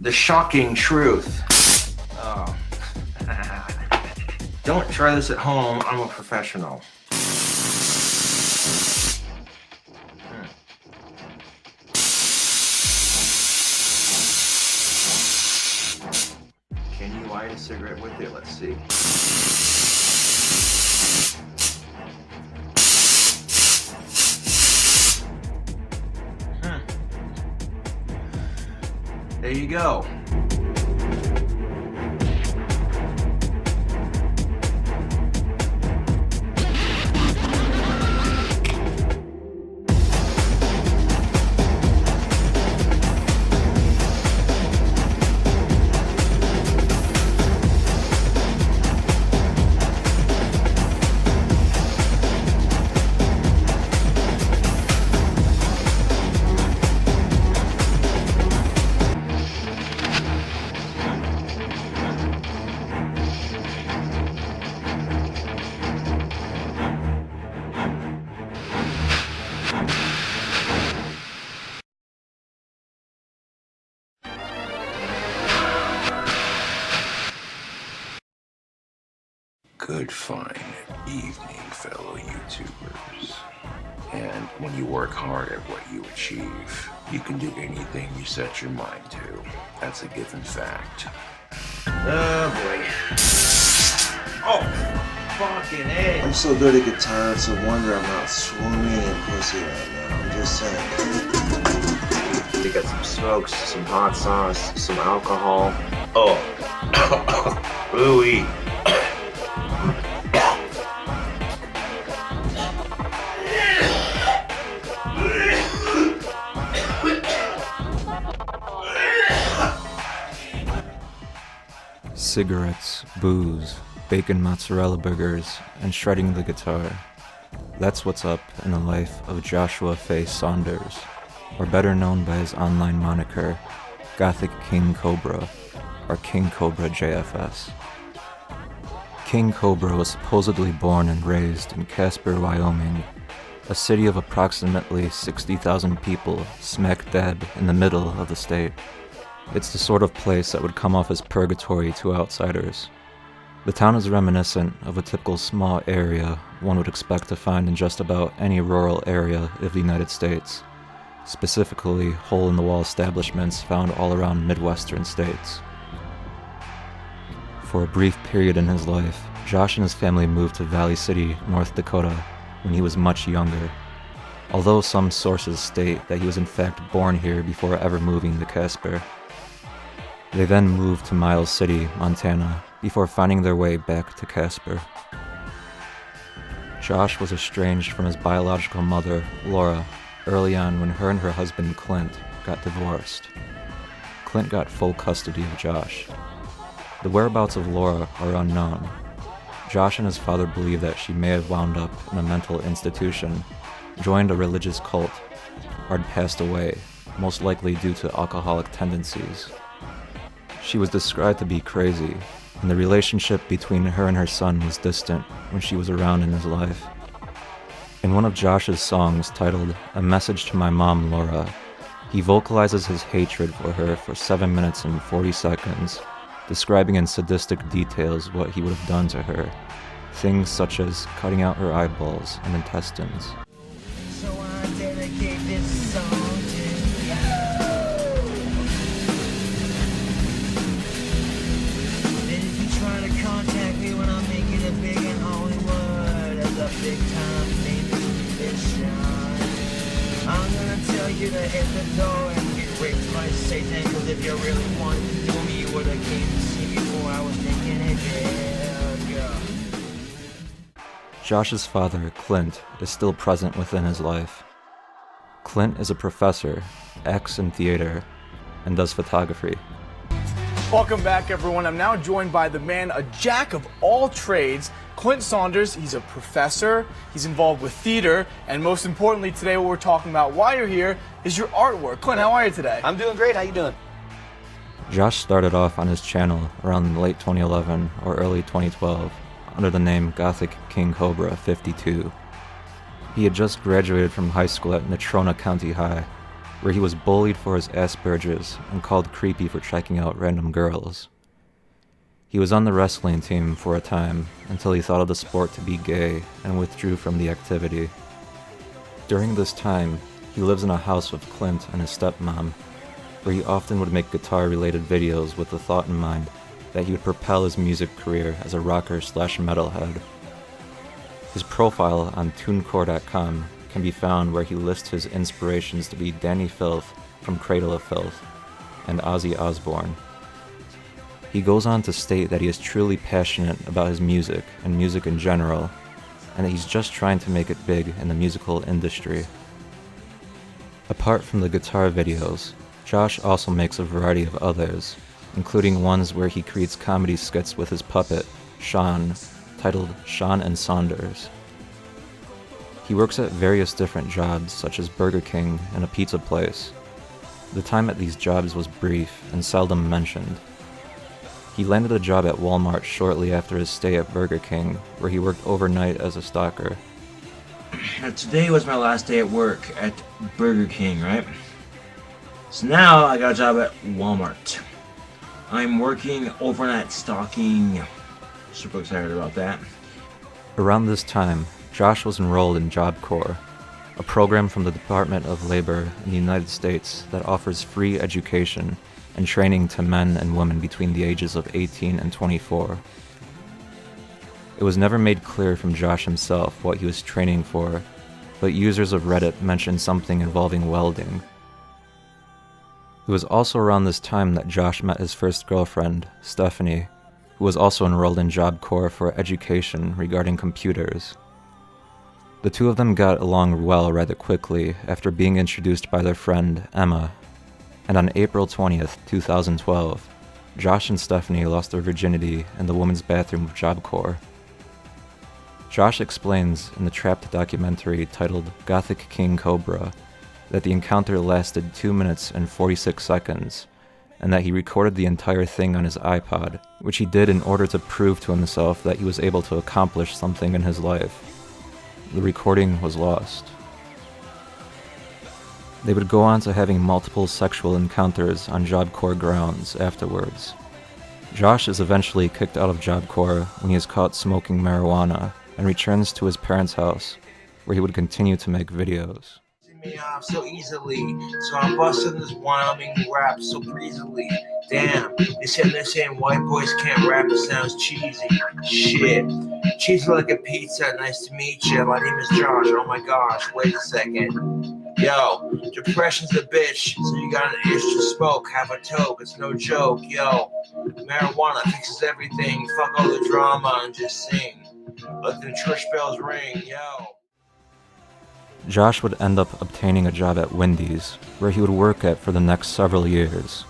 The shocking truth. Oh. Don't try this at home, I'm a professional. Can you light a cigarette with it? Let's see. There you go. Good fine evening, fellow YouTubers. And when you work hard at what you achieve, you can do anything you set your mind to. That's a given fact. Oh boy. Oh, fucking A. I'm so good at guitar, it's a wonder I'm not swimming in pussy right now. I'm just saying. We got some smokes, some hot sauce, some alcohol. Oh. Ooh-wee. Cigarettes, booze, bacon mozzarella burgers, and shredding the guitar. That's what's up in the life of Joshua Faye Saunders, or better known by his online moniker, Gothic King Cobra, or KingCobraJFS. King Cobra was supposedly born and raised in Casper, Wyoming, a city of approximately 60,000 people smack dab in the middle of the state. It's the sort of place that would come off as purgatory to outsiders. The town is reminiscent of a typical small area one would expect to find in just about any rural area of the United States, specifically hole-in-the-wall establishments found all around Midwestern states. For a brief period in his life, Josh and his family moved to Valley City, North Dakota, when he was much younger, although some sources state that he was in fact born here before ever moving to Casper. They then moved to Miles City, Montana, before finding their way back to Casper. Josh was estranged from his biological mother, Laura, early on when her and her husband, Clint, got divorced. Clint got full custody of Josh. The whereabouts of Laura are unknown. Josh and his father believe that she may have wound up in a mental institution, joined a religious cult, or had passed away, most likely due to alcoholic tendencies. She was described to be crazy, and the relationship between her and her son was distant when she was around in his life. In one of Josh's songs titled "A Message to My Mom, Laura," he vocalizes his hatred for her for 7 minutes and 40 seconds, describing in sadistic details what he would have done to her, things such as cutting out her eyeballs and intestines. So I dedicate this song to you. And if you try to contact me when I'm making it big in Hollywood as a big time famous musician, I'm gonna tell you to hit the door and get raped by Satan, cause if you really wanted to do me, you would've came to see me before I was making it big. Josh's father, Clint, is still present within his life. Clint is a professor, acts in theater, and does photography. Welcome back, everyone. I'm now joined by the man, a jack of all trades, Clint Saunders. He's a professor, he's involved with theater, and most importantly today what we're talking about, why you're here, is your artwork. Clint, how are you today? I'm doing great. How you doing? Josh started off on his channel around late 2011 or early 2012 under the name Gothic King Cobra 52. He had just graduated from high school at Natrona County High, where he was bullied for his Asperger's and called creepy for checking out random girls. He was on the wrestling team for a time until he thought of the sport to be gay and withdrew from the activity. During this time, he lives in a house with Clint and his stepmom, where he often would make guitar-related videos with the thought in mind that he would propel his music career as a rocker/metalhead. His profile on TuneCore.com can be found where he lists his inspirations to be Danny Filth from Cradle of Filth and Ozzy Osbourne. He goes on to state that he is truly passionate about his music and music in general, and that he's just trying to make it big in the musical industry. Apart from the guitar videos, Josh also makes a variety of others, including ones where he creates comedy skits with his puppet, Sean, titled Sean and Saunders. He works at various different jobs such as Burger King and a pizza place. The time at these jobs was brief and seldom mentioned. He landed a job at Walmart shortly after his stay at Burger King, where he worked overnight as a stalker. Today was my last day at work at Burger King, right? So now I got a job at Walmart. I'm working overnight stalking. Super excited about that. Around this time, Josh was enrolled in Job Corps, a program from the Department of Labor in the United States that offers free education and training to men and women between the ages of 18 and 24. It was never made clear from Josh himself what he was training for, but users of Reddit mentioned something involving welding. It was also around this time that Josh met his first girlfriend, Stephanie, who was also enrolled in Job Corps for education regarding computers. The two of them got along well rather quickly after being introduced by their friend, Emma, and on April 20th, 2012, Josh and Stephanie lost their virginity in the women's bathroom of Job Corps. Josh explains in the Trappped documentary titled Gothic King Cobra that the encounter lasted 2 minutes and 46 seconds, and that he recorded the entire thing on his iPod, which he did in order to prove to himself that he was able to accomplish something in his life. The recording was lost. They would go on to having multiple sexual encounters on Job Corps grounds afterwards. Josh is eventually kicked out of Job Corps when he is caught smoking marijuana and returns to his parents' house, where he would continue to make videos. Me off so easily, so I'm busting this Wyoming rap so breezily. Damn, they're saying white boys can't rap, it sounds cheesy. Shit, cheesy like a pizza, nice to meet you, my name is Josh, oh my gosh, wait a second. Yo, depression's a bitch, so you got an itch to smoke, have a toke, it's no joke, yo. Marijuana fixes everything, fuck all the drama and just sing. Let the church bells ring, yo. Josh would end up obtaining a job at Wendy's, where he would work at for the next several years.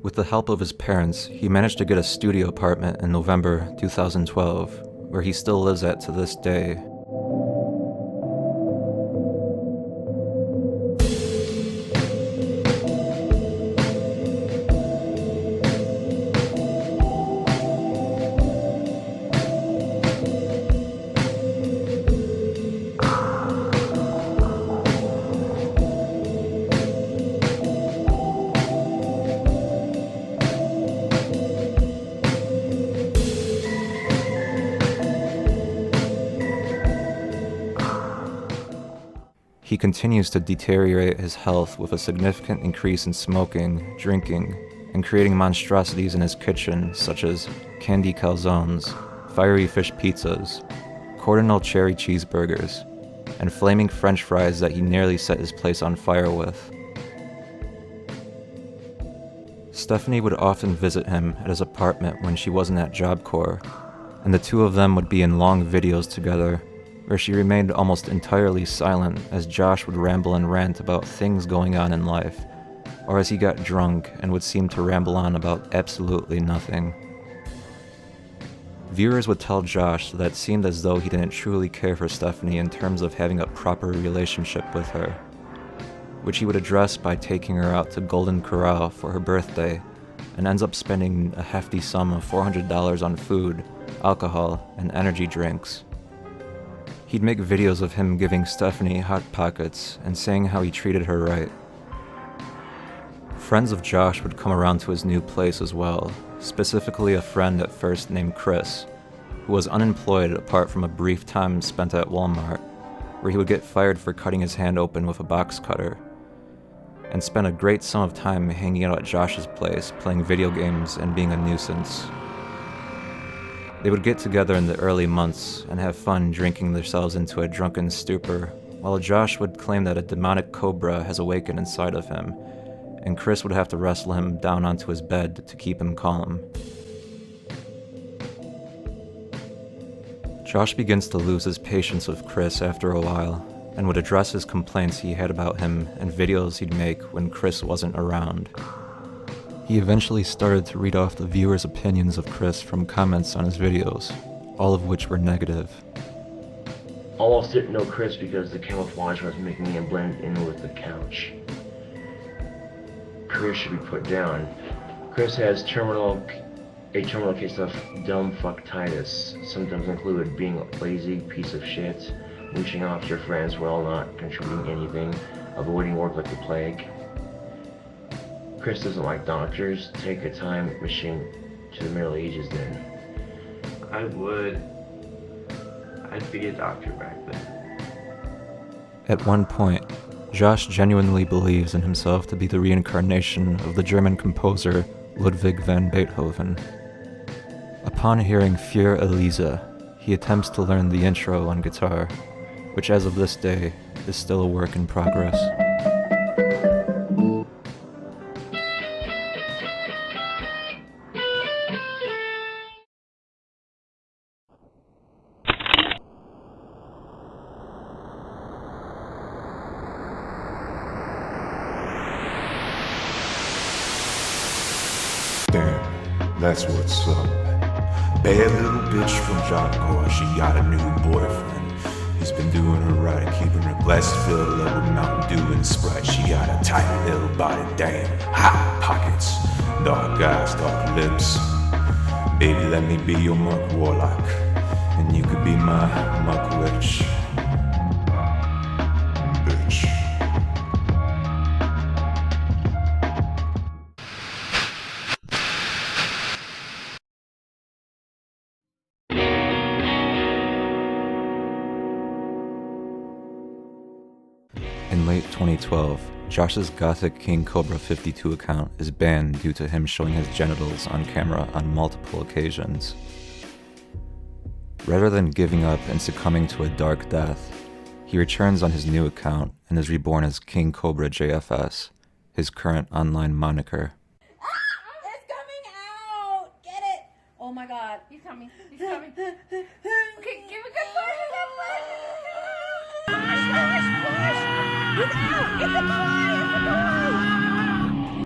With the help of his parents, he managed to get a studio apartment in November 2012, where he still lives at to this day. He continues to deteriorate his health with a significant increase in smoking, drinking, and creating monstrosities in his kitchen such as candy calzones, fiery fish pizzas, cordonal cherry cheeseburgers, and flaming french fries that he nearly set his place on fire with. Stephanie would often visit him at his apartment when she wasn't at Job Corps, and the two of them would be in long videos together, where she remained almost entirely silent as Josh would ramble and rant about things going on in life, or as he got drunk and would seem to ramble on about absolutely nothing. Viewers would tell Josh that it seemed as though he didn't truly care for Stephanie in terms of having a proper relationship with her, which he would address by taking her out to Golden Corral for her birthday, and ends up spending a hefty sum of $400 on food, alcohol, and energy drinks. He'd make videos of him giving Stephanie hot pockets and saying how he treated her right. Friends of Josh would come around to his new place as well, specifically a friend at first named Chris, who was unemployed apart from a brief time spent at Walmart, where he would get fired for cutting his hand open with a box cutter, and spent a great sum of time hanging out at Josh's place, playing video games and being a nuisance. They would get together in the early months and have fun drinking themselves into a drunken stupor, while Josh would claim that a demonic cobra has awakened inside of him, and Chris would have to wrestle him down onto his bed to keep him calm. Josh begins to lose his patience with Chris after a while, and would address his complaints he had about him and videos he'd make when Chris wasn't around. He eventually started to read off the viewers' opinions of Chris from comments on his videos, all of which were negative. Almost didn't know Chris because the camouflage was making him blend in with the couch. Chris should be put down. Chris has a terminal case of dumb fucktitis. Symptoms include being a lazy piece of shit, mooching off your friends while not contributing anything, avoiding work like the plague. Chris doesn't like doctors. Take a time machine to the Middle Ages then. I'd be a doctor back then. At one point, Josh genuinely believes in himself to be the reincarnation of the German composer Ludwig van Beethoven. Upon hearing Für Elisa, he attempts to learn the intro on guitar, which as of this day is still a work in progress. Damn, that's what's up. Bad little bitch from Jocko, she got a new boyfriend. He's been doing her right, keeping her glasses filled up with Mountain Dew and Sprite. She got a tight little body, damn, hot pockets, dark eyes, dark lips. Baby, let me be your monk warlock, and you could be my monk witch. Bitch. In late 2012, Josh's Gothic KingCobraFS account is banned due to him showing his genitals on camera on multiple occasions. Rather than giving up and succumbing to a dark death, he returns on his new account and is reborn as KingCobraJFS, his current online moniker. It's coming out! Get it! Oh my god. He's coming. He's coming. Okay, give a good push. Push. He's out! It's a boy!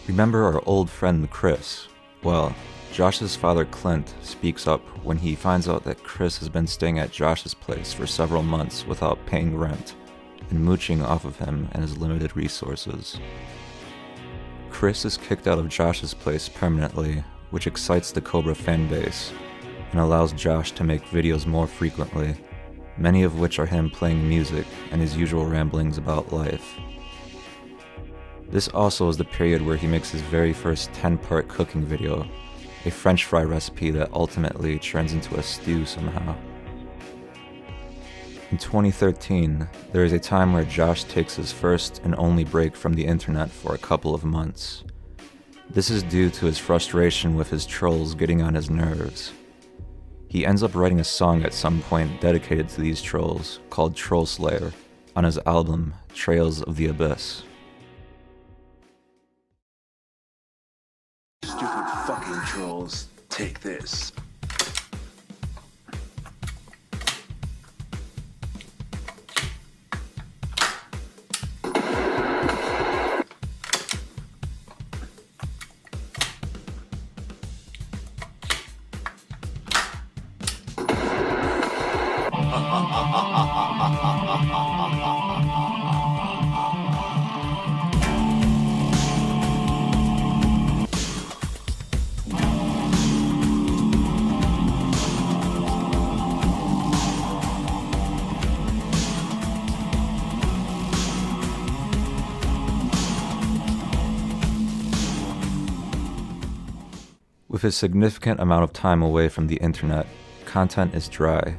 Remember our old friend Chris? Well, Josh's father Clint speaks up when he finds out that Chris has been staying at Josh's place for several months without paying rent and mooching off of him and his limited resources. Chris is kicked out of Josh's place permanently, which excites the Cobra fanbase and allows Josh to make videos more frequently, many of which are him playing music and his usual ramblings about life. This also is the period where he makes his very first 10-part cooking video, a French fry recipe that ultimately turns into a stew somehow. In 2013, there is a time where Josh takes his first and only break from the internet for a couple of months. This is due to his frustration with his trolls getting on his nerves. He ends up writing a song at some point dedicated to these trolls, called Troll Slayer, on his album, Trails of the Abyss. Stupid fucking trolls. Take this. With his significant amount of time away from the internet, content is dry,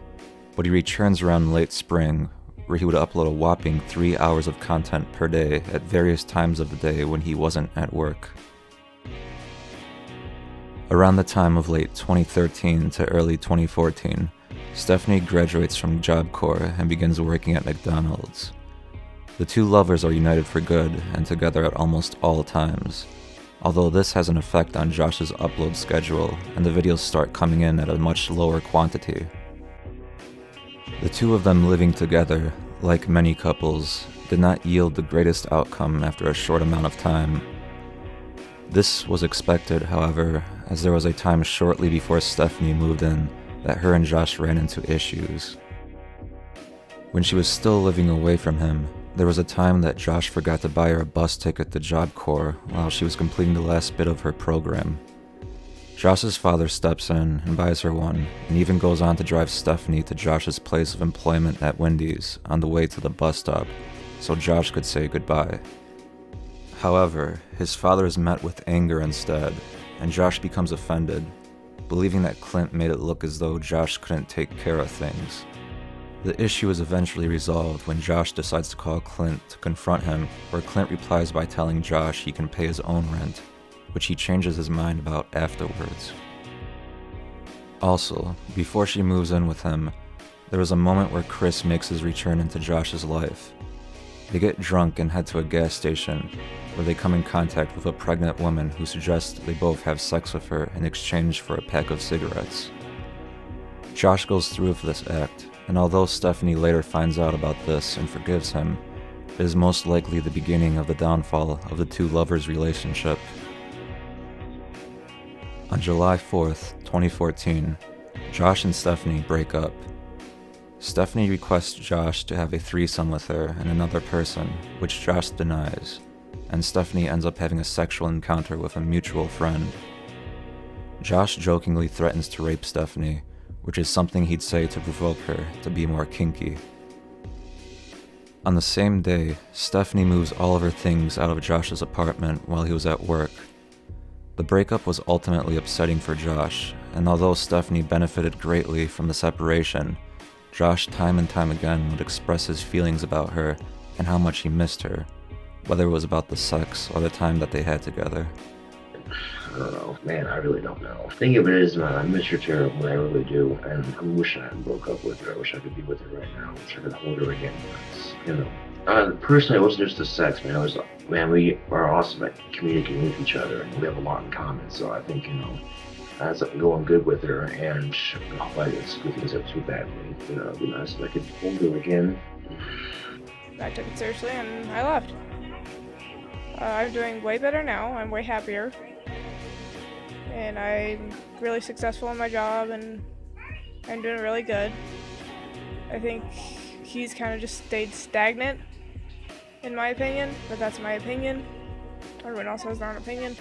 but he returns around late spring, where he would upload a whopping 3 hours of content per day at various times of the day when he wasn't at work. Around the time of late 2013 to early 2014, Stephanie graduates from Job Corps and begins working at McDonald's. The two lovers are united for good and together at almost all times, although this has an effect on Josh's upload schedule and the videos start coming in at a much lower quantity. The two of them living together, like many couples, did not yield the greatest outcome after a short amount of time. This was expected, however, as there was a time shortly before Stephanie moved in that her and Josh ran into issues. When she was still living away from him, there was a time that Josh forgot to buy her a bus ticket to Job Corps while she was completing the last bit of her program. Josh's father steps in and buys her one, and even goes on to drive Stephanie to Josh's place of employment at Wendy's on the way to the bus stop, so Josh could say goodbye. However, his father is met with anger instead, and Josh becomes offended, believing that Clint made it look as though Josh couldn't take care of things. The issue is eventually resolved when Josh decides to call Clint to confront him, where Clint replies by telling Josh he can pay his own rent, which he changes his mind about afterwards. Also, before she moves in with him, there is a moment where Chris makes his return into Josh's life. They get drunk and head to a gas station, where they come in contact with a pregnant woman who suggests they both have sex with her in exchange for a pack of cigarettes. Josh goes through with this act, and although Stephanie later finds out about this and forgives him, it is most likely the beginning of the downfall of the two lovers' relationship. On July 4th, 2014, Josh and Stephanie break up. Stephanie requests Josh to have a threesome with her and another person, which Josh denies, and Stephanie ends up having a sexual encounter with a mutual friend. Josh jokingly threatens to rape Stephanie, which is something he'd say to provoke her to be more kinky. On the same day, Stephanie moves all of her things out of Josh's apartment while he was at work. The breakup was ultimately upsetting for Josh, and although Stephanie benefited greatly from the separation, Josh time and time again would express his feelings about her and how much he missed her, whether it was about the sex or the time that they had together. I don't know, man, I really don't know. The thing of it is, man, I miss her terribly, I really do, and I wish I hadn't broke up with her. I wish I could be with her right now. I wish I could hold her again. You know, personally, it wasn't just the sex, man. We are awesome at communicating with each other, and we have a lot in common. So I think, I had something going good with her, and I hope I didn't screw things up too badly. It'd be nice if I could hold her again. I took it seriously, and I left. I'm doing way better now. I'm way happier. And I'm really successful in my job, and I'm doing really good. I think he's kind of just stayed stagnant, in my opinion, but that's my opinion. Everyone else has their own opinion.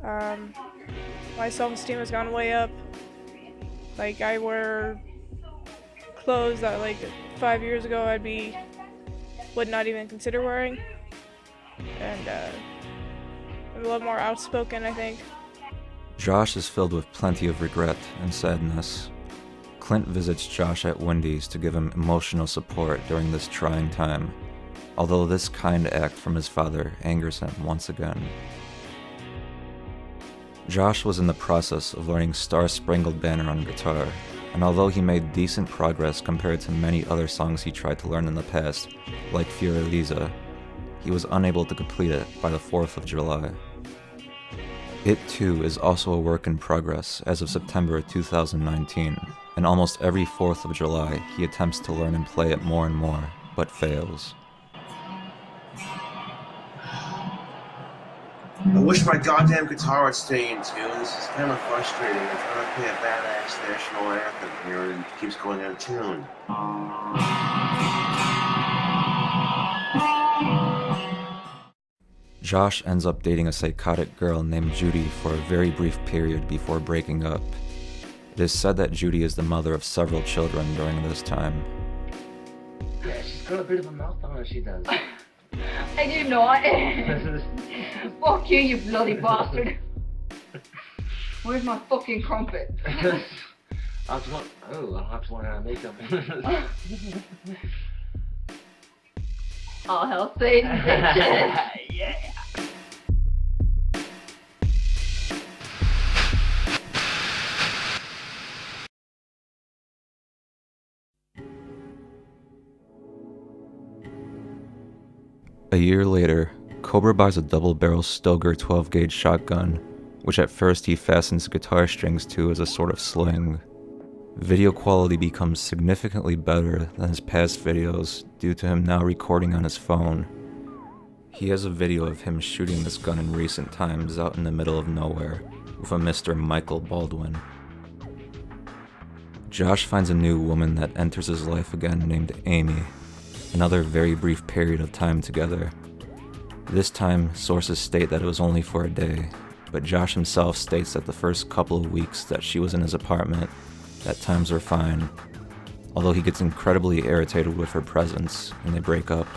My self-esteem has gone way up. Like, I wear clothes that, like, 5 years ago would not even consider wearing. And I'm a lot more outspoken, I think. Josh is filled with plenty of regret and sadness. Clint visits Josh at Wendy's to give him emotional support during this trying time, although this kind act from his father angers him once again. Josh was in the process of learning Star Spangled Banner on guitar, and although he made decent progress compared to many other songs he tried to learn in the past, like Fiorelisa, he was unable to complete it by the 4th of July. It too is also a work in progress as of September 2019, and almost every 4th of July he attempts to learn and play it more and more, but fails. I wish my goddamn guitar would stay in tune. This is kind of frustrating. I'm trying to play a badass national anthem here and it keeps going out of tune. Josh ends up dating a psychotic girl named Judy for a very brief period before breaking up. It is said that Judy is the mother of several children during this time. Yeah, she's got a bit of a mouth on her, she does. And you know it. Fuck you, you bloody bastard. Where's my fucking crumpet? I'll have to learn how to make them. All hell Satan, bitches. Yeah. A year later, Cobra buys a double-barrel Stoger 12-gauge shotgun, which at first he fastens guitar strings to as a sort of sling. Video quality becomes significantly better than his past videos due to him now recording on his phone. He has a video of him shooting this gun in recent times out in the middle of nowhere with a Mr. Michael Baldwin. Josh finds a new woman that enters his life again named Amy. Another very brief period of time together. This time, sources state that it was only for a day, but Josh himself states that the first couple of weeks that she was in his apartment, that times were fine, although he gets incredibly irritated with her presence, and they break up.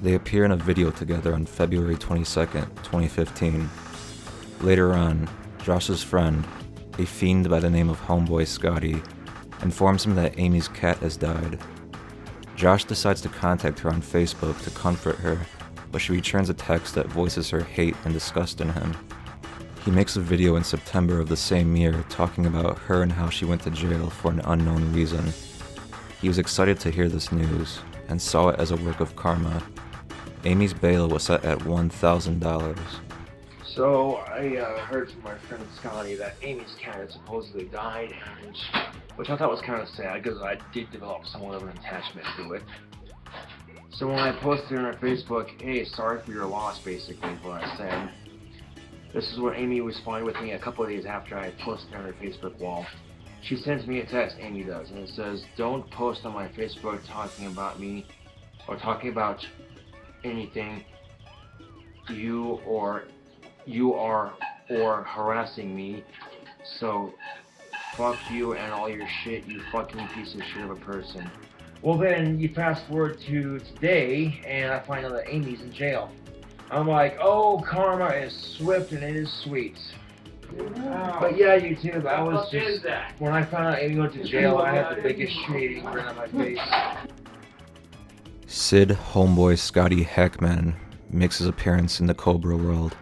They appear in a video together on February 22nd, 2015. Later on, Josh's friend, a fiend by the name of Homeboy Scotty, informs him that Amy's cat has died. Josh decides to contact her on Facebook to comfort her, but she returns a text that voices her hate and disgust in him. He makes a video in September of the same year talking about her and how she went to jail for an unknown reason. He was excited to hear this news, and saw it as a work of karma. Amy's bail was set at $1,000. So I heard from my friend Scotty that Amy's cat had supposedly died, and which I thought was kind of sad because I did develop somewhat of an attachment to it. So when I posted on our Facebook, hey, sorry for your loss, basically is what I said. This is what Amy responded with me a couple of days after I posted on her Facebook wall. She sends me a text, Amy does, and it says, don't post on my Facebook talking about me or talking about anything you are or harassing me, so fuck you and all your shit, you fucking piece of shit of a person. Well then, you fast forward to today, and I find out that Amy's in jail. I'm like, oh, karma is swift and it is sweet. Wow. But yeah, YouTube, I was just, when I found out Amy went to jail, I had the biggest shitty grin on my face. Sid Homeboy Scotty Hackman makes his appearance in the Cobra world.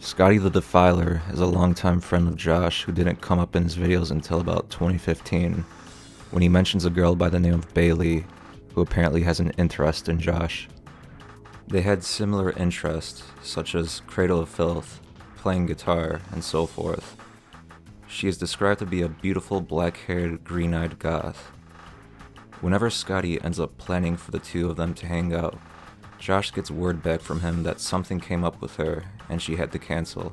Scotty the Defiler is a longtime friend of Josh who didn't come up in his videos until about 2015, when he mentions a girl by the name of Bailey, who apparently has an interest in Josh. They had similar interests, such as Cradle of Filth, playing guitar, and so forth. She is described to be a beautiful black-haired, green-eyed goth. Whenever Scotty ends up planning for the two of them to hang out, Josh gets word back from him that something came up with her and she had to cancel.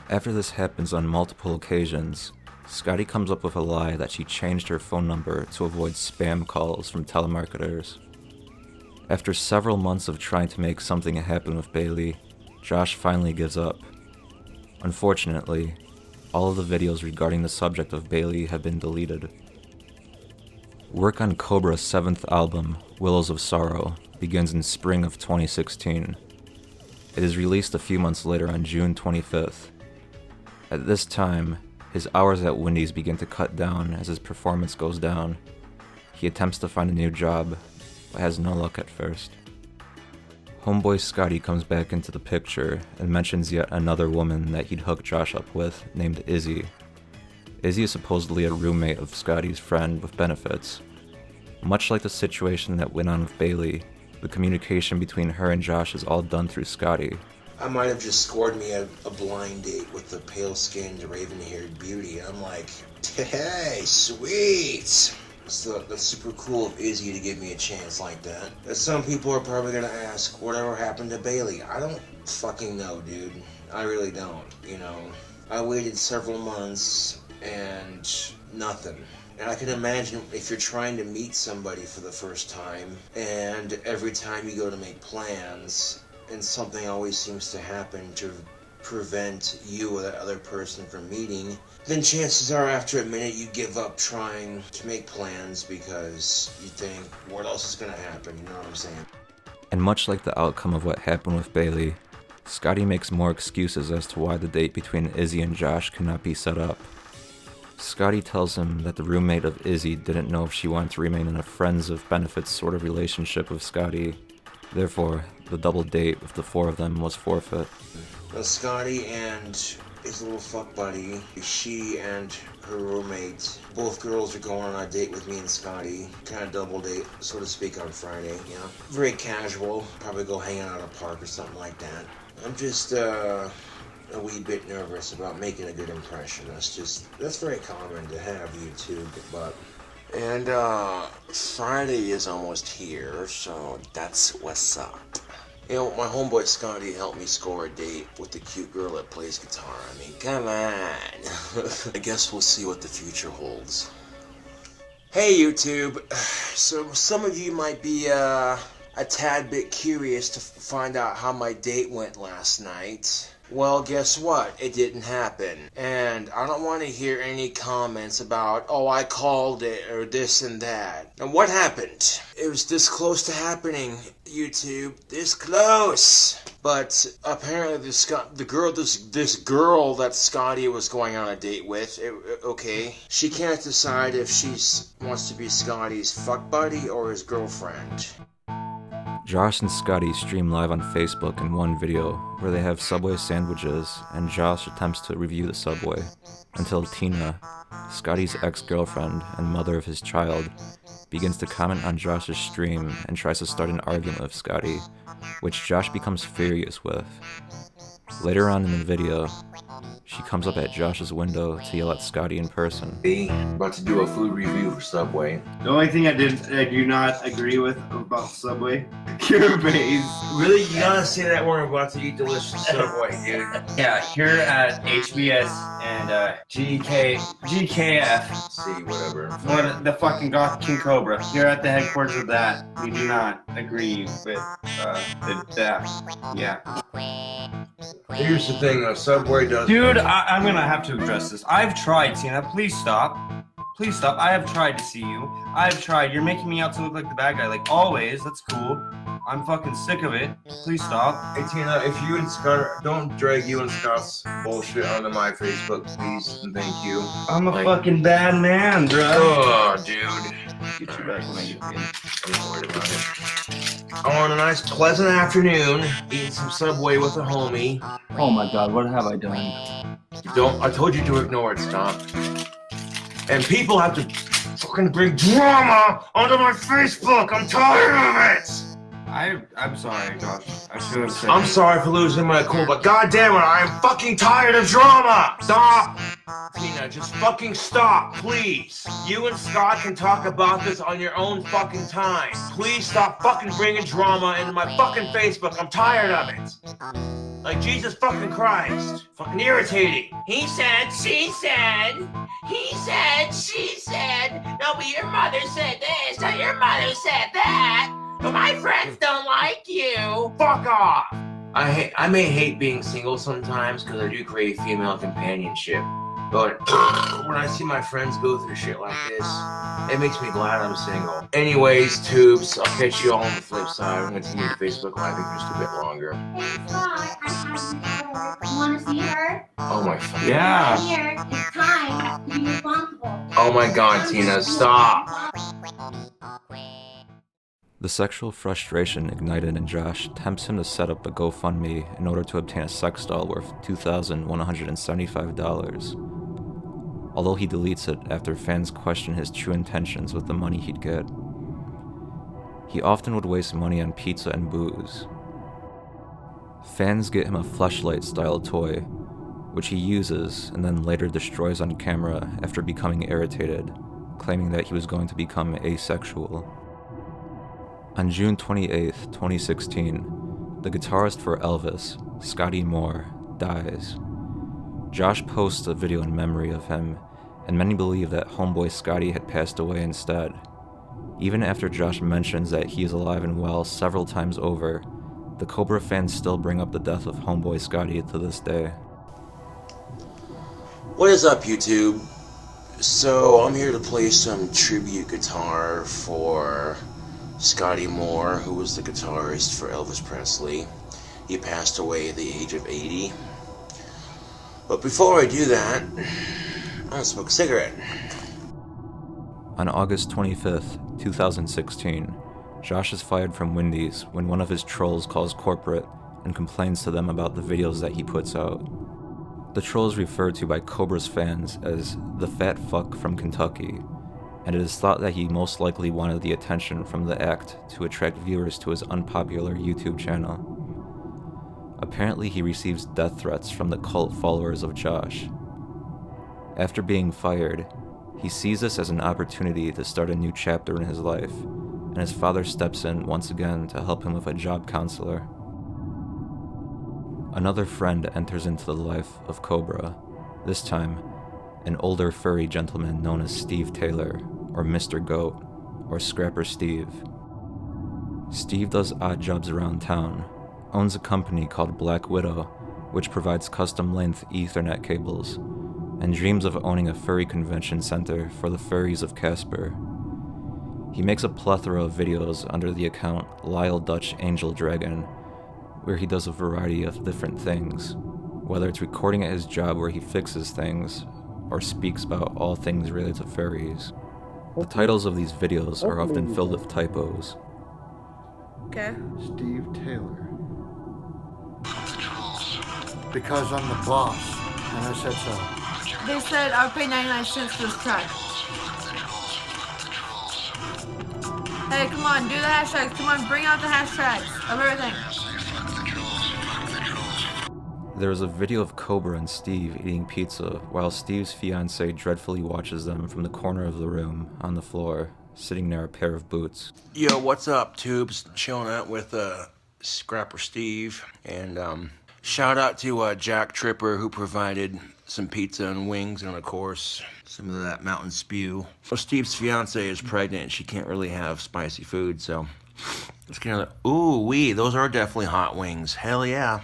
After this happens on multiple occasions, Scotty comes up with a lie that she changed her phone number to avoid spam calls from telemarketers. After several months of trying to make something happen with Bailey, Josh finally gives up. Unfortunately, all of the videos regarding the subject of Bailey have been deleted. Work on Cobra's 7th album, Willows of Sorrow, begins in spring of 2016. It is released a few months later on June 25th. At this time, his hours at Wendy's begin to cut down as his performance goes down. He attempts to find a new job, but has no luck at first. Homeboy Scotty comes back into the picture and mentions yet another woman that he'd hooked Josh up with, named Izzy. Izzy is supposedly a roommate of Scotty's friend with benefits. Much like the situation that went on with Bailey, the communication between her and Josh is all done through Scotty. I might have just scored me a blind date with the pale-skinned, raven-haired beauty, and I'm like, hey, sweet! So that's super cool of Izzy to give me a chance like that. But some people are probably gonna ask, whatever happened to Bailey? I don't fucking know, dude. I really don't, you know. I waited several months and nothing. And I can imagine if you're trying to meet somebody for the first time, and every time you go to make plans, and something always seems to happen to prevent you or that other person from meeting, then chances are after a minute you give up trying to make plans because you think, what else is going to happen, you know what I'm saying? And much like the outcome of what happened with Bailey, Scotty makes more excuses as to why the date between Izzy and Josh cannot be set up. Scotty tells him that the roommate of Izzy didn't know if she wanted to remain in a friends of benefits sort of relationship with Scotty. Therefore, the double date with the four of them was forfeit. Scotty and his little fuck buddy, she and her roommate, both girls are going on a date with me and Scotty. Kind of double date, so to speak, on Friday, you know. Very casual, probably go hang out at a park or something like that. I'm just, a wee bit nervous about making a good impression. That's very common to have YouTube, but... And, Friday is almost here, so that's what's up. You know, my homeboy Scotty helped me score a date with the cute girl that plays guitar. I mean, come on. I guess we'll see what the future holds. Hey, YouTube. So, some of you might be, a tad bit curious to find out how my date went last night. Well, guess what? It didn't happen. And I don't want to hear any comments about, oh, I called it, or this and that. And what happened? It was this close to happening, YouTube. This close! But apparently this girl that Scotty was going on a date with, okay, she can't decide if she wants to be Scotty's fuck buddy or his girlfriend. Josh and Scotty stream live on Facebook in one video where they have Subway sandwiches and Josh attempts to review the Subway until Tina, Scotty's ex-girlfriend and mother of his child, begins to comment on Josh's stream and tries to start an argument with Scotty, which Josh becomes furious with. Later on in the video, she comes up at Josh's window to yell at Scotty in person. About to do a food review for Subway. The only thing I do not agree with about Subway, your face. Really? You gotta say that we're about to eat delicious Subway, dude. Yeah, here at HBS and GKF. See, whatever. What the fucking Gothic King Cobra. Here at the headquarters of that, we do not agree with that. Yeah. Here's the thing, though. Subway does... Dude, I'm gonna have to address this. I've tried, Tina. Please stop. Please stop. I have tried to see you. I've tried. You're making me out to look like the bad guy. Like, always. That's cool. I'm fucking sick of it. Please stop. Hey, Tina, if you and Scott... Don't drag you and Scott's bullshit onto my Facebook, please, and thank you. I'm a fucking bad man, bro. Oh, dude. Get your back when I get in. I'm not worried about it. On a nice, pleasant afternoon, eating some Subway with a homie. Oh my god, what have I done? I told you to ignore it, stop. And people have to fucking bring drama onto my Facebook. I'm tired of it. I'm sorry, Josh. I should have said. I'm sorry for losing my cool, but goddamn it, I am fucking tired of drama. Stop. Tina, just fucking stop, please. You and Scott can talk about this on your own fucking time. Please stop fucking bringing drama into my fucking Facebook. I'm tired of it. Like, Jesus fucking Christ. Fucking irritating. He said, she said. He said, she said. No, but your mother said this. No, your mother said that. But my friends don't like you. Fuck off. I may hate being single sometimes because I do crave female companionship. But when I see my friends go through shit like this, it makes me glad I'm single. Anyways, tubes, I'll catch you all on the flip side. I'm going to continue Facebook Live for just a bit longer. Hey, Scott, I have you want to see her? Oh my fucking Yeah. Here, it's time to be responsible. Oh my god, Tina, stop. The sexual frustration ignited in Josh tempts him to set up a GoFundMe in order to obtain a sex doll worth $2,175, although he deletes it after fans question his true intentions with the money he'd get. He often would waste money on pizza and booze. Fans get him a fleshlight-style toy, which he uses and then later destroys on camera after becoming irritated, claiming that he was going to become asexual. On June 28, 2016, the guitarist for Elvis, Scotty Moore, dies. Josh posts a video in memory of him, and many believe that homeboy Scotty had passed away instead. Even after Josh mentions that he is alive and well several times over, the Cobra fans still bring up the death of homeboy Scotty to this day. What is up, YouTube? So, I'm here to play some tribute guitar for Scotty Moore, who was the guitarist for Elvis Presley. He passed away at the age of 80. But before I do that, I'm gonna smoke a cigarette. On August 25th, 2016, Josh is fired from Wendy's when one of his trolls calls corporate and complains to them about the videos that he puts out. The troll is referred to by Cobra's fans as the fat fuck from Kentucky, and it is thought that he most likely wanted the attention from the act to attract viewers to his unpopular YouTube channel. Apparently, he receives death threats from the cult followers of Josh. After being fired, he sees this as an opportunity to start a new chapter in his life, and his father steps in once again to help him with a job counselor. Another friend enters into the life of Cobra, this time an older furry gentleman known as Steve Taylor, or Mr. Goat, or Scrapper Steve. Steve does odd jobs around town, owns a company called Black Widow, which provides custom-length Ethernet cables, and dreams of owning a furry convention center for the furries of Casper. He makes a plethora of videos under the account Lyle Dutch Angel Dragon, where he does a variety of different things, whether it's recording at his job where he fixes things, or speaks about all things related to furries. The titles of these videos are often filled with typos. Okay. Steve Taylor. Because I'm the boss, and I said so. They said I'll pay 99 cents for this track. Hey, come on, do the hashtags. Come on, bring out the hashtags of everything. There is a video of Cobra and Steve eating pizza while Steve's fiancée dreadfully watches them from the corner of the room on the floor, sitting near a pair of boots. Yo, what's up, tubes? Chilling out with Scrapper Steve, and shout out to Jack Tripper, who provided some pizza and wings, and of course some of that mountain spew. Well, Steve's fiance is pregnant and she can't really have spicy food, so it's kind of like, ooh wee, those are definitely hot wings. Hell yeah.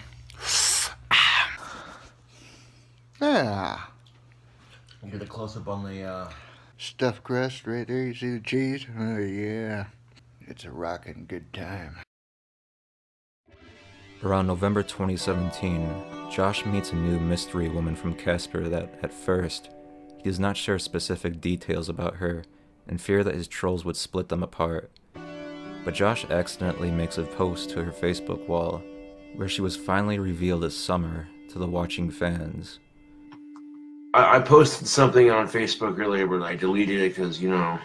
Yeah. Get a close up on the Stuffed crust right there, you see the cheese? Oh yeah. It's a rockin' good time. Around November 2017, Josh meets a new mystery woman from Casper that, at first, he does not share specific details about her, in fear that his trolls would split them apart. But Josh accidentally makes a post to her Facebook wall, where she was finally revealed as Summer to the watching fans. I posted something on Facebook earlier, but I deleted it because, you know,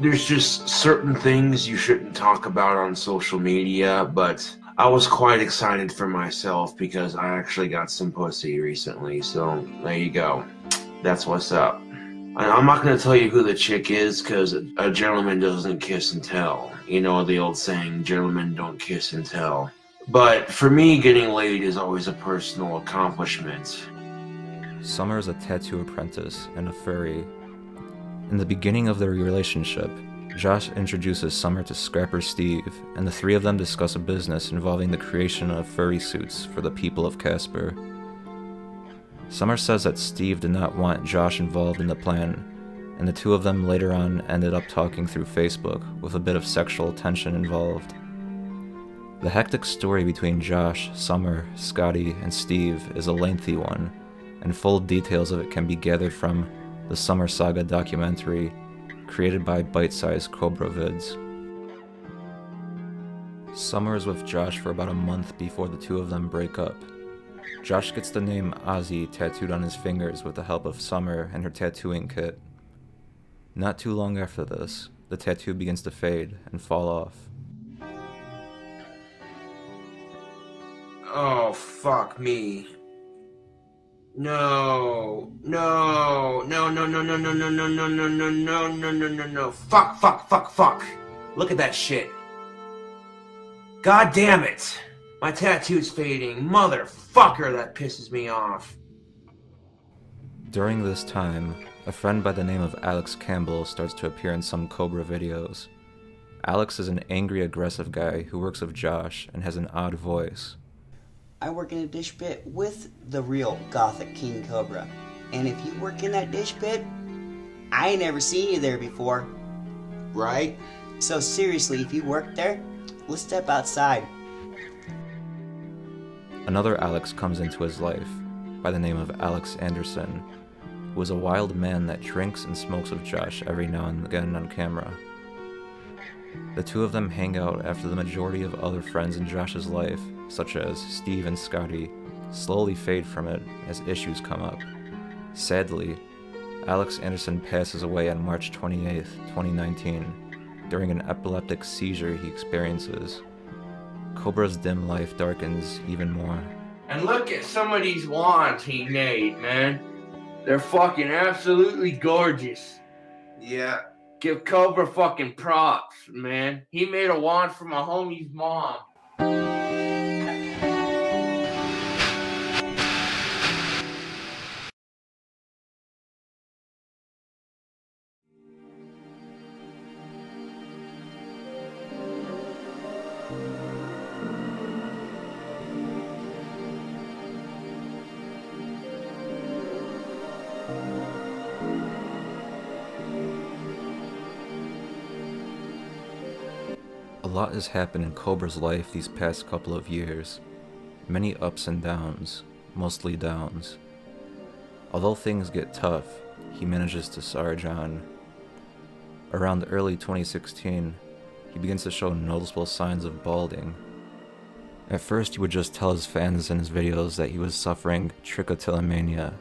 there's just certain things you shouldn't talk about on social media, but I was quite excited for myself because I actually got some pussy recently, so there you go. That's what's up. I'm not going to tell you who the chick is because a gentleman doesn't kiss and tell. You know the old saying, gentlemen don't kiss and tell. But for me, getting laid is always a personal accomplishment. Summer is a tattoo apprentice and a furry. In the beginning of their relationship, Josh introduces Summer to Scrapper Steve, and the three of them discuss a business involving the creation of furry suits for the people of Casper. Summer says that Steve did not want Josh involved in the plan, and the two of them later on ended up talking through Facebook, with a bit of sexual tension involved. The hectic story between Josh, Summer, Scotty, and Steve is a lengthy one, and full details of it can be gathered from the Summer Saga documentary, created by Bitesize Cobra Vids. Summer is with Josh for about a month before the two of them break up. Josh gets the name Ozzy tattooed on his fingers with the help of Summer and her tattooing kit. Not too long after this, the tattoo begins to fade and fall off. Oh, fuck me. No. Fuck. Look at that shit. God damn it. My tattoo's fading. Motherfucker, that pisses me off. During this time, a friend by the name of Alex Campbell starts to appear in some Cobra videos. Alex is an angry, aggressive guy who works with Josh and has an odd voice. I work in a dish pit with the real Gothic King Cobra. And if you work in that dish pit, I ain't never seen you there before. Right? So seriously, if you work there, let's step outside. Another Alex comes into his life, by the name of Alex Anderson, who is a wild man that drinks and smokes with Josh every now and again on camera. The two of them hang out after the majority of other friends in Josh's life, such as Steve and Scotty, slowly fade from it as issues come up. Sadly, Alex Anderson passes away on March 28, 2019, during an epileptic seizure he experiences. Cobra's dim life darkens even more. And look at some of these wands he made, man. They're fucking absolutely gorgeous. Yeah. Give Cobra fucking props, man. He made a wand for my homie's mom. A lot has happened in Cobra's life these past couple of years. Many ups and downs, mostly downs. Although things get tough, he manages to surge on. Around early 2016, he begins to show noticeable signs of balding. At first, he would just tell his fans in his videos that he was suffering trichotillomania,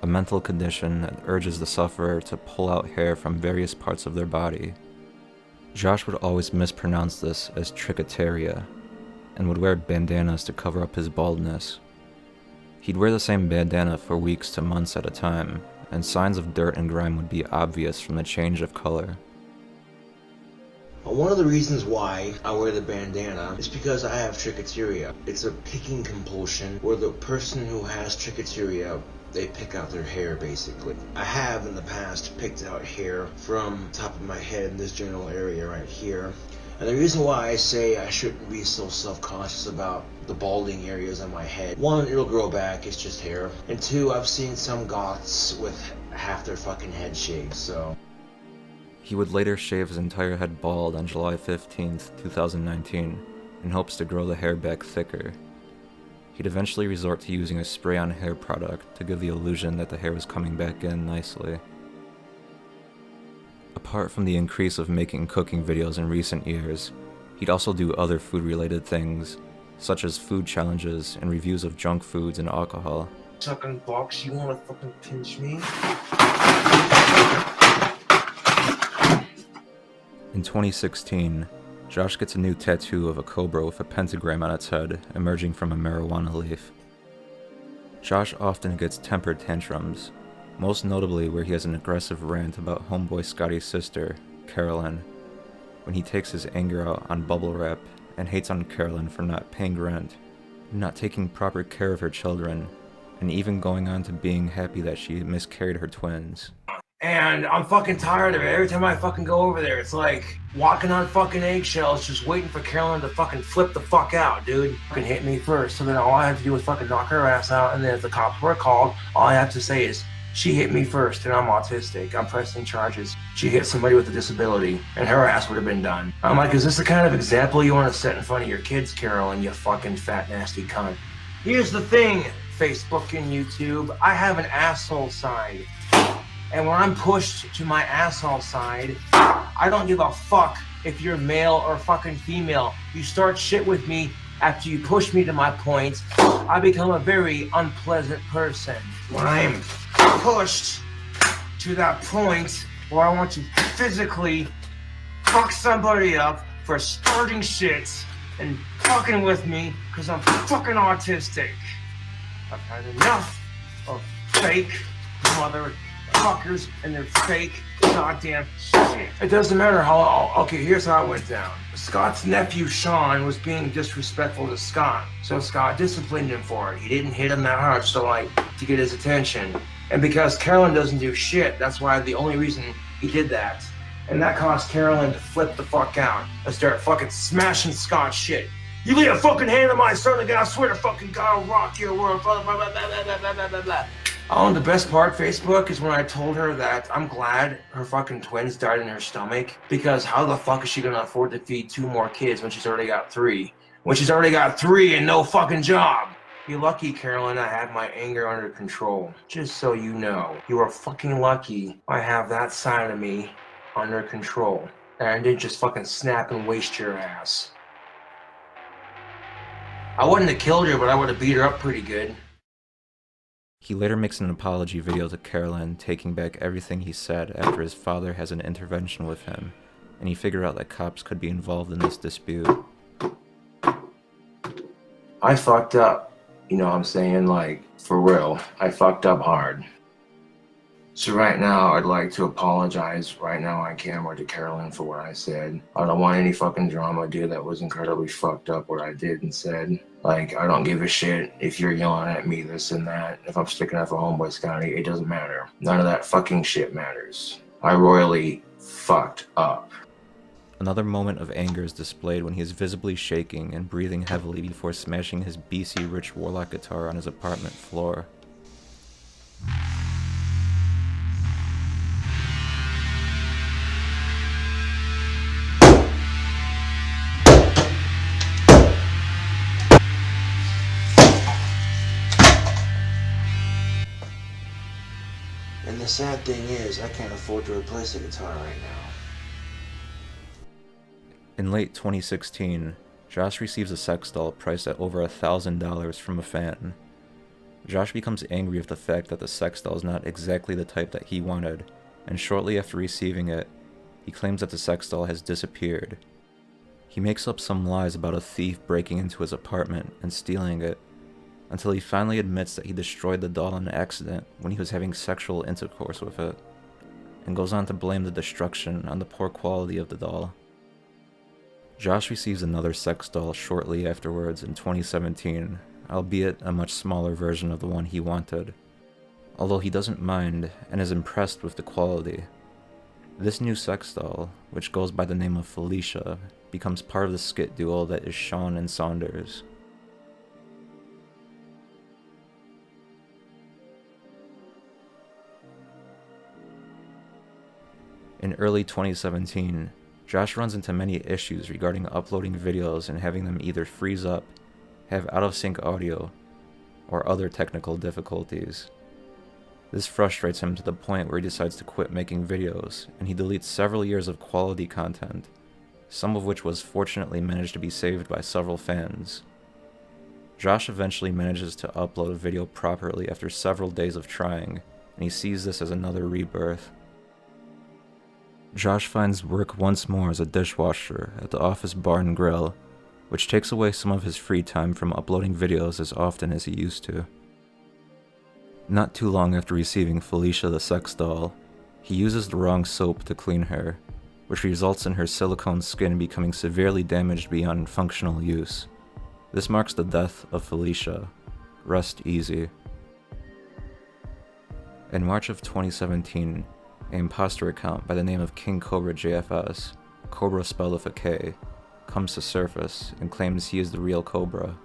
a mental condition that urges the sufferer to pull out hair from various parts of their body. Josh would always mispronounce this as trichoteria, and would wear bandanas to cover up his baldness. He'd wear the same bandana for weeks to months at a time, and signs of dirt and grime would be obvious from the change of color. One of the reasons why I wear the bandana is because I have trichoteria. It's a picking compulsion where the person who has trichoteria, they pick out their hair, basically. I have in the past picked out hair from the top of my head in this general area right here. And the reason why I say I shouldn't be so self-conscious about the balding areas on my head, one, it'll grow back, it's just hair. And two, I've seen some goths with half their fucking head shaved, so. He would later shave his entire head bald on July 15th, 2019, in hopes to grow the hair back thicker. He'd eventually resort to using a spray-on hair product to give the illusion that the hair was coming back in nicely. Apart from the increase of making cooking videos in recent years, he'd also do other food-related things, such as food challenges and reviews of junk foods and alcohol. Sucking box, you wanna fucking pinch me? In 2016, Josh gets a new tattoo of a cobra with a pentagram on its head, emerging from a marijuana leaf. Josh often gets temper tantrums, most notably where he has an aggressive rant about homeboy Scotty's sister, Carolyn, when he takes his anger out on bubble wrap and hates on Carolyn for not paying rent, not taking proper care of her children, and even going on to being happy that she miscarried her twins. And I'm fucking tired of it. Every time I fucking go over there, it's like walking on fucking eggshells, just waiting for Carolyn to fucking flip the fuck out, dude. Fucking hit me first, so then all I have to do is fucking knock her ass out, and then if the cops were called, all I have to say is, she hit me first, and I'm autistic. I'm pressing charges. She hit somebody with a disability, and her ass would have been done. I'm like, is this the kind of example you want to set in front of your kids, Carolyn, you fucking fat, nasty cunt? Here's the thing, Facebook and YouTube. I have an asshole side. And when I'm pushed to my asshole side, I don't give a fuck if you're male or fucking female. You start shit with me after you push me to my point, I become a very unpleasant person. When I'm pushed to that point where I want to physically fuck somebody up for starting shit and fucking with me because I'm fucking autistic. I've had enough of fake motherfuckers and their fake goddamn shit. It doesn't matter how, okay, here's how it went down. Scott's nephew, Sean, was being disrespectful to Scott. So Scott disciplined him for it. He didn't hit him that hard, so like, to get his attention. And because Carolyn doesn't do shit, that's why the only reason he did that. And that caused Carolyn to flip the fuck out and start fucking smashing Scott's shit. You lay a fucking hand on my son again, I swear to fucking God, I'll rock your world, blah, blah, blah, blah, blah, blah, blah, blah, blah. Oh, and the best part, Facebook, is when I told her that I'm glad her fucking twins died in her stomach, because how the fuck is she gonna afford to feed 2 more kids when she's already got 3? When she's already got 3 and no fucking job. You're lucky, Carolyn, I have my anger under control. Just so you know, you are fucking lucky I have that side of me under control. And I didn't just fucking snap and waste your ass. I wouldn't have killed her, but I would have beat her up pretty good. He later makes an apology video to Carolyn, taking back everything he said after his father has an intervention with him, and he figured out that cops could be involved in this dispute. I fucked up. You know what I'm saying? Like, for real. I fucked up hard. So right now, I'd like to apologize right now on camera to Carolyn for what I said. I don't want any fucking drama, dude. That was incredibly fucked up what I did and said. Like, I don't give a shit if you're yelling at me, this and that. If I'm sticking up for Homeboy Scotty, it doesn't matter. None of that fucking shit matters. I royally fucked up. Another moment of anger is displayed when he is visibly shaking and breathing heavily before smashing his BC Rich Warlock guitar on his apartment floor. And the sad thing is, I can't afford to replace the guitar right now. In late 2016, Josh receives a sex doll priced at over $1,000 from a fan. Josh becomes angry with the fact that the sex doll is not exactly the type that he wanted, and shortly after receiving it, he claims that the sex doll has disappeared. He makes up some lies about a thief breaking into his apartment and stealing it, until he finally admits that he destroyed the doll on accident when he was having sexual intercourse with it, and goes on to blame the destruction on the poor quality of the doll. Josh receives another sex doll shortly afterwards in 2017, albeit a much smaller version of the one he wanted, although he doesn't mind and is impressed with the quality. This new sex doll, which goes by the name of Felicia, becomes part of the skit duo that is Sean and Saunders. In early 2017, Josh runs into many issues regarding uploading videos and having them either freeze up, have out-of-sync audio, or other technical difficulties. This frustrates him to the point where he decides to quit making videos, and he deletes several years of quality content, some of which was fortunately managed to be saved by several fans. Josh eventually manages to upload a video properly after several days of trying, and he sees this as another rebirth. Josh finds work once more as a dishwasher at the office bar and grill, which takes away some of his free time from uploading videos as often as he used to. Not too long after receiving Felicia the sex doll, he uses the wrong soap to clean her, which results in her silicone skin becoming severely damaged beyond functional use. This marks the death of Felicia. Rest easy. In March of 2017, an imposter account by the name of KingCobraJFS, Cobra spelled with a K, comes to surface and claims he is the real Cobra.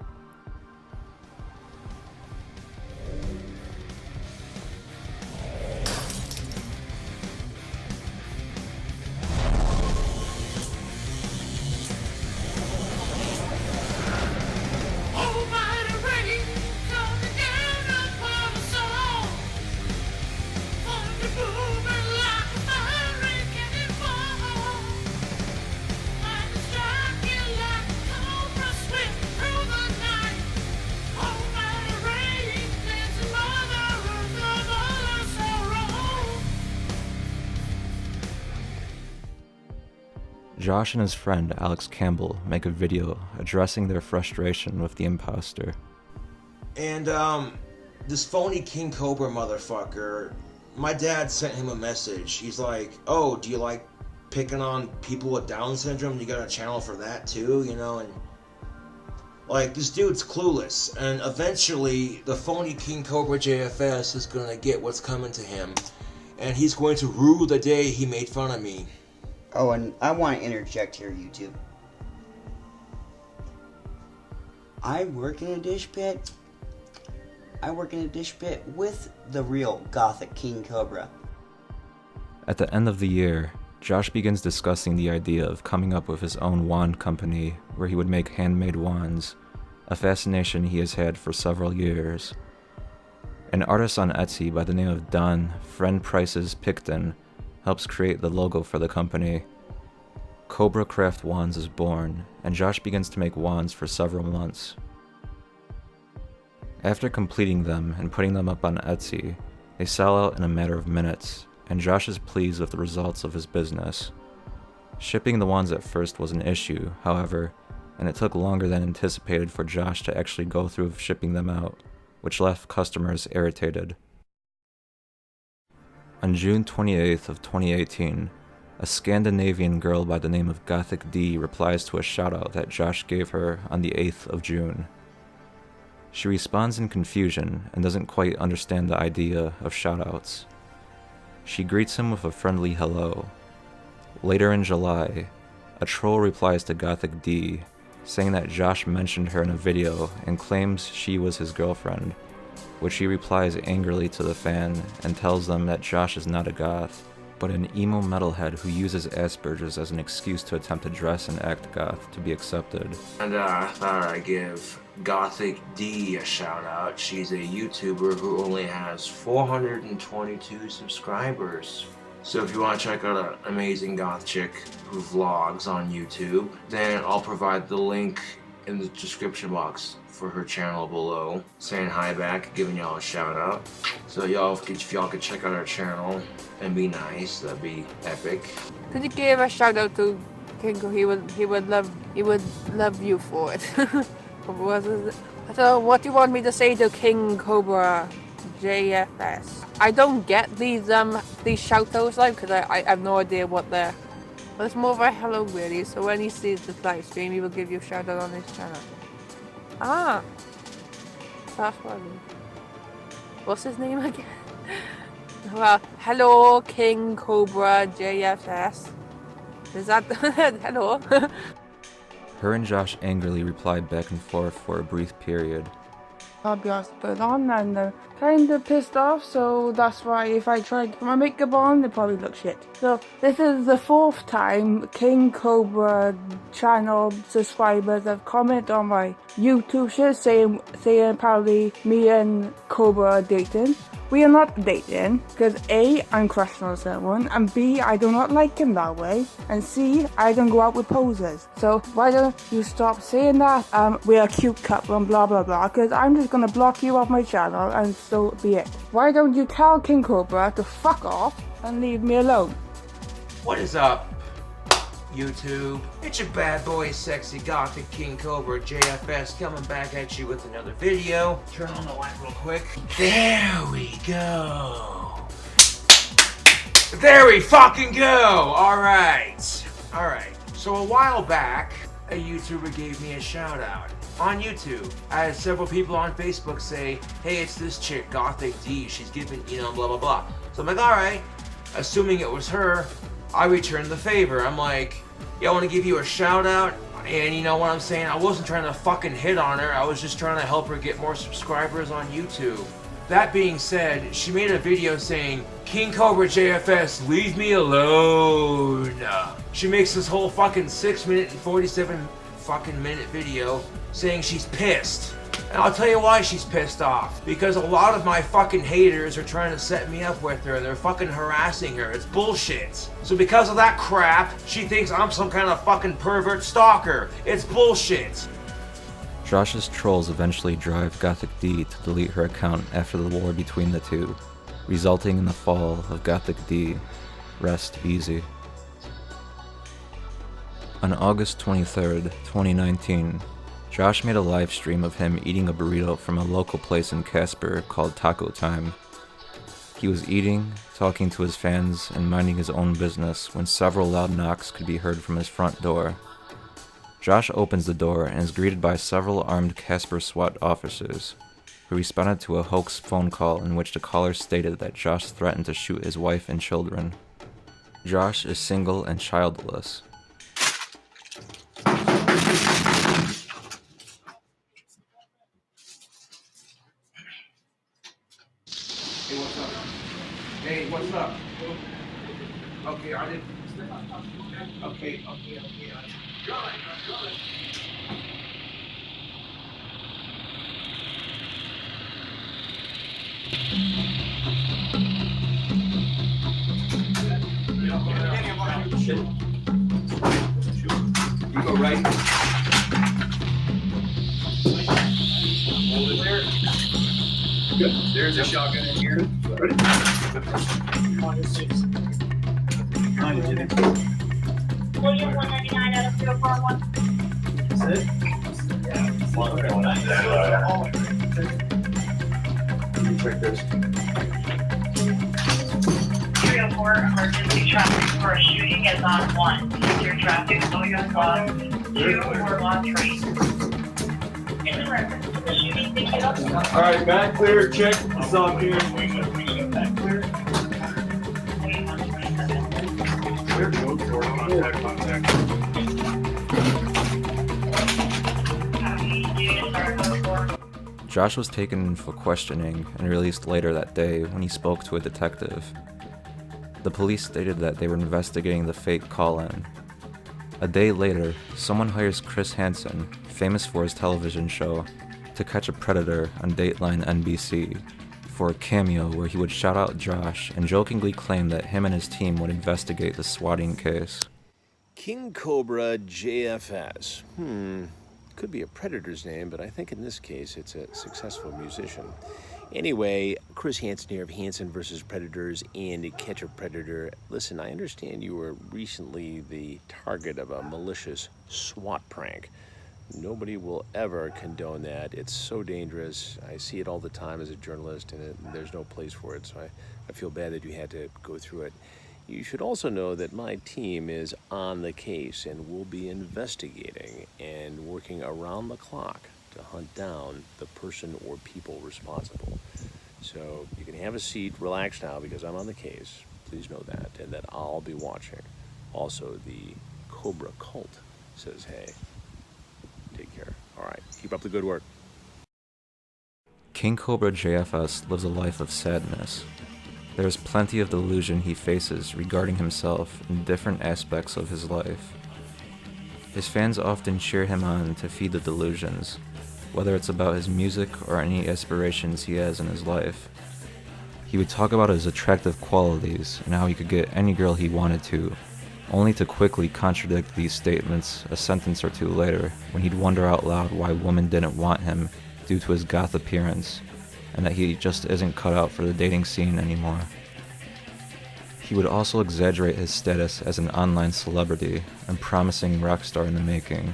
Josh and his friend Alex Campbell make a video addressing their frustration with the imposter. And, this phony King Cobra motherfucker, my dad sent him a message. He's like, oh, do you like picking on people with Down syndrome? You got a channel for that too, you know? And, like, this dude's clueless. And eventually, the phony King Cobra JFS is gonna get what's coming to him. And he's going to rue the day he made fun of me. Oh, and I want to interject here, YouTube. I work in a dish pit. I work in a dish pit with the real Gothic King Cobra. At the end of the year, Josh begins discussing the idea of coming up with his own wand company where he would make handmade wands, a fascination he has had for several years. An artist on Etsy by the name of Don Friend Price's Picton helps create the logo for the company. Cobra Craft Wands is born, and Josh begins to make wands for several months. After completing them and putting them up on Etsy, they sell out in a matter of minutes, and Josh is pleased with the results of his business. Shipping the wands at first was an issue, however, and it took longer than anticipated for Josh to actually go through with shipping them out, which left customers irritated. On June 28th of 2018, a Scandinavian girl by the name of Gothic D replies to a shoutout that Josh gave her on the 8th of June. She responds in confusion and doesn't quite understand the idea of shoutouts. She greets him with a friendly hello. Later in July, a troll replies to Gothic D, saying that Josh mentioned her in a video and claims she was his girlfriend, which he replies angrily to the fan and tells them that Josh is not a goth, but an emo metalhead who uses Asperger's as an excuse to attempt to dress and act goth to be accepted. And I thought I'd give Gothic D a shout out. She's a YouTuber who only has 422 subscribers. So if you want to check out an amazing goth chick who vlogs on YouTube, then I'll provide the link in the description box for her channel below. Saying hi back, giving y'all a shout out. So if y'all could check out our channel and be nice, that'd be epic. Could you give a shout out to Kinko? He would love you for it. What was it? So what do you want me to say to KingCobraJFS? I don't get these shout outs like, because I have no idea what they're. But it's more of a hello really, so when he sees this live stream he will give you a shout out on his channel. Ah, that's what I mean. What's his name again? Well, hello KingCobraJFS. Is that hello? Her and Josh angrily replied back and forth for a brief period. I'll be honest, put it on and kind of pissed off, so that's why if I tried to put my makeup on, it probably looks shit. So this is the 4th time King Cobra channel subscribers have commented on my YouTube shit saying apparently me and Cobra are dating. We are not dating, because A, I'm crushing on someone, and B, I do not like him that way, and C, I don't go out with posers. So why don't you stop saying that we're a cute couple and blah blah blah, because I'm just gonna block you off my channel and so be it. Why don't you tell King Cobra to fuck off and leave me alone? What is up, YouTube? It's your bad boy, sexy gothic King Cobra JFS coming back at you with another video. Turn on the light real quick. There we go. There we fucking go. All right. So a while back, a YouTuber gave me a shout out on YouTube. I had several people on Facebook say, hey, it's this chick, Gothic D. She's giving, blah, blah, blah. So I'm like, all right. Assuming it was her, I returned the favor. I'm like, yeah, I want to give you a shout out, and you know what I'm saying? I wasn't trying to fucking hit on her. I was just trying to help her get more subscribers on YouTube. That being said, she made a video saying, KingCobraJFS, leave me alone. She makes this whole fucking 6-minute and 47 fucking minute video saying she's pissed. And I'll tell you why she's pissed off. Because a lot of my fucking haters are trying to set me up with her. They're fucking harassing her. It's bullshit. So because of that crap, she thinks I'm some kind of fucking pervert stalker. It's bullshit. Josh's trolls eventually drive Gothic D to delete her account after the war between the two, resulting in the fall of Gothic D. Rest easy. On August 23rd, 2019, Josh made a live stream of him eating a burrito from a local place in Casper called Taco Time. He was eating, talking to his fans, and minding his own business when several loud knocks could be heard from his front door. Josh opens the door and is greeted by several armed Casper SWAT officers, who responded to a hoax phone call in which the caller stated that Josh threatened to shoot his wife and children. Josh is single and childless. Hey, what's up? Okay, I didn't. Okay. right. Hold it there. Good. There's a shotgun in here. Ready? William 199 out of 041. That's it? Check this. 304 emergency traffic for a shooting is on 1. Secure traffic, William Law 2 or Law 3. In reference to the shooting, thank you. Alright, back clear, check. It's on here. Back clear. Clear, go for contact. Josh was taken in for questioning and released later that day when he spoke to a detective. The police stated that they were investigating the fake call-in. A day later, someone hires Chris Hansen, famous for his television show, To Catch a Predator on Dateline NBC, for a cameo where he would shout out Josh and jokingly claim that him and his team would investigate the swatting case. KingCobraJFS. Could be a predator's name, but I think in this case it's a successful musician. Anyway, Chris Hansen here of Hansen vs. Predators and Catch a Predator. Listen, I understand you were recently the target of a malicious SWAT prank. Nobody will ever condone that. It's so dangerous. I see it all the time as a journalist, and there's no place for it, so I feel bad that you had to go through it. You should also know that my team is on the case and will be investigating and working around the clock to hunt down the person or people responsible. So you can have a seat, relax now, because I'm on the case. Please know that, and that I'll be watching. Also, the Cobra cult says hey. Take care. All right, keep up the good work. KingCobraJFS lives a life of sadness. There is plenty of delusion he faces regarding himself in different aspects of his life. His fans often cheer him on to feed the delusions, whether it's about his music or any aspirations he has in his life. He would talk about his attractive qualities and how he could get any girl he wanted to, only to quickly contradict these statements a sentence or two later when he'd wonder out loud why women didn't want him due to his goth appearance, and that he just isn't cut out for the dating scene anymore. He would also exaggerate his status as an online celebrity and promising rock star in the making,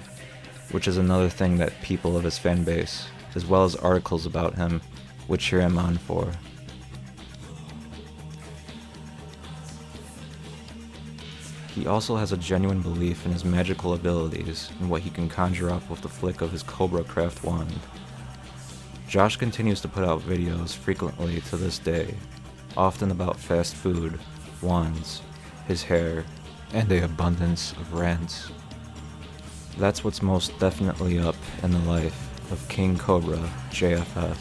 which is another thing that people of his fan base, as well as articles about him, would cheer him on for. He also has a genuine belief in his magical abilities and what he can conjure up with the flick of his Cobra Craft wand. Josh continues to put out videos frequently to this day, often about fast food, wands, his hair, and the abundance of rants. That's what's most definitely up in the life of KingCobraJFS.